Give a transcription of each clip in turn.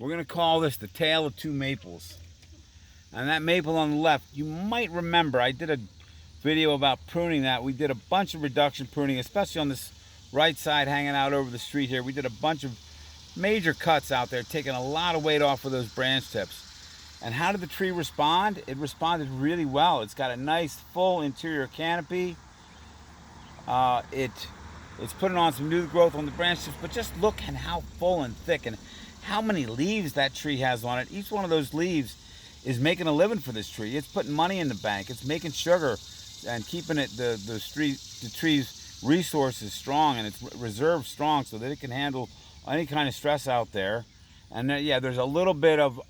We're going to call this the Tale of Two Maples. And that maple on the left, you might remember, I did a video about pruning that. We did a bunch of reduction pruning, especially on this right side hanging out over the street here. We did a bunch of major cuts out there, taking a lot of weight off of those branch tips. And how did the tree respond? It responded really well. It's got a nice full interior canopy. It's putting on some new growth on the branch tips, but just look at how full and thick and how many leaves that tree has on it. Each one of those leaves is making a living for this tree. It's putting money in the bank. It's making sugar and keeping it the tree's resources strong and its reserves strong so that it can handle any kind of stress out there. And then, yeah, there's a little bit of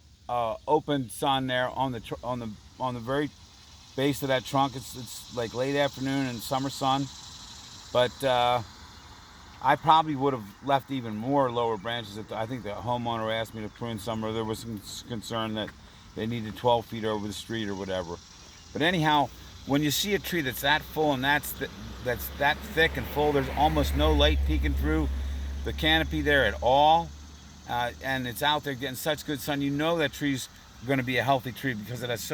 open sun there on the very base of that trunk. It's like late afternoon and summer sun, but I probably would have left even more lower branches. I think the homeowner asked me to prune some, or there was some concern that they needed 12 feet over the street or whatever. But anyhow, when you see a tree that's that full and that's that thick and full, there's almost no light peeking through the canopy there at all, and it's out there getting such good sun, you know that tree's going to be a healthy tree because it has it's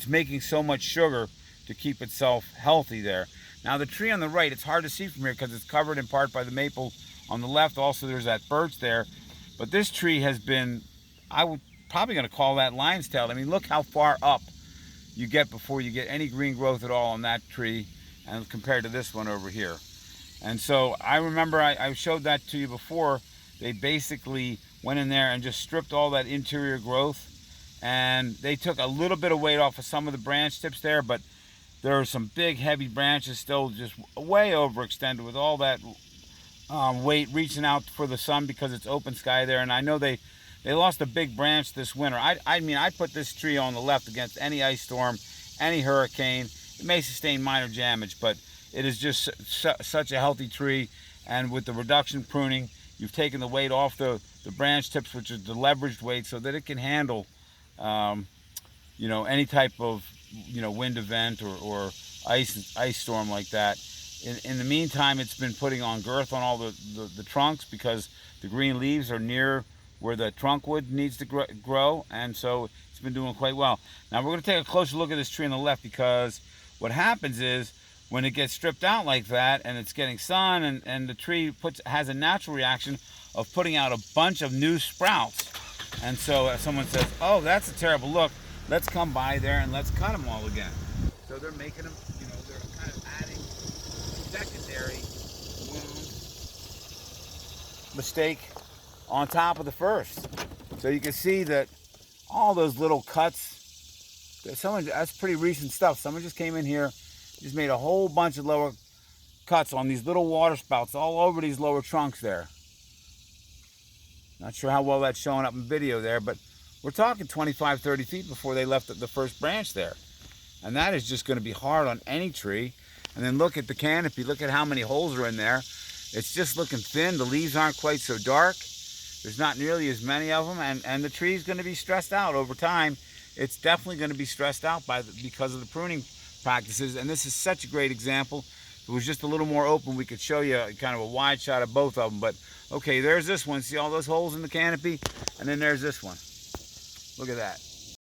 making so much sugar to keep itself healthy there. Now the tree on the right, it's hard to see from here because it's covered in part by the maple on the left. Also there's that birch there, but this tree has been, I would probably going to call that lion's tail. I mean, look how far up you get before you get any green growth at all on that tree, and compared to this one over here. And so I remember I showed that to you before. They basically went in there and just stripped all that interior growth, and they took a little bit of weight off of some of the branch tips there, but there are some big heavy branches still just way overextended with all that weight reaching out for the sun because it's open sky there. And I know they lost a big branch this winter. I mean, I put this tree on the left against any ice storm, any hurricane. It may sustain minor damage, but it is just such a healthy tree. And with the reduction pruning, you've taken the weight off the branch tips, which is the leveraged weight, so that it can handle any type of wind event or ice storm like that. In the meantime, it's been putting on girth on all the trunks because the green leaves are near where the trunk wood needs to grow, and so it's been doing quite well. Now we're going to take a closer look at this tree on the left, because what happens is when it gets stripped out like that and it's getting sun, and the tree has a natural reaction of putting out a bunch of new sprouts. And so if someone says, oh, that's a terrible look, let's come by there and let's cut them all again. So they're making them, they're kind of adding secondary wound mistake on top of the first. So you can see that all those little cuts, that's pretty recent stuff. Someone just came in here, just made a whole bunch of lower cuts on these little water spouts all over these lower trunks there. Not sure how well that's showing up in video there, but we're talking 25, 30 feet before they left the first branch there. And that is just going to be hard on any tree. And then look at the canopy. Look at how many holes are in there. It's just looking thin. The leaves aren't quite so dark. There's not nearly as many of them. And the tree's going to be stressed out over time. It's definitely going to be stressed out because of the pruning practices. And this is such a great example. If it was just a little more open, we could show you kind of a wide shot of both of them. But okay, there's this one. See all those holes in the canopy? And then there's this one. Look at that.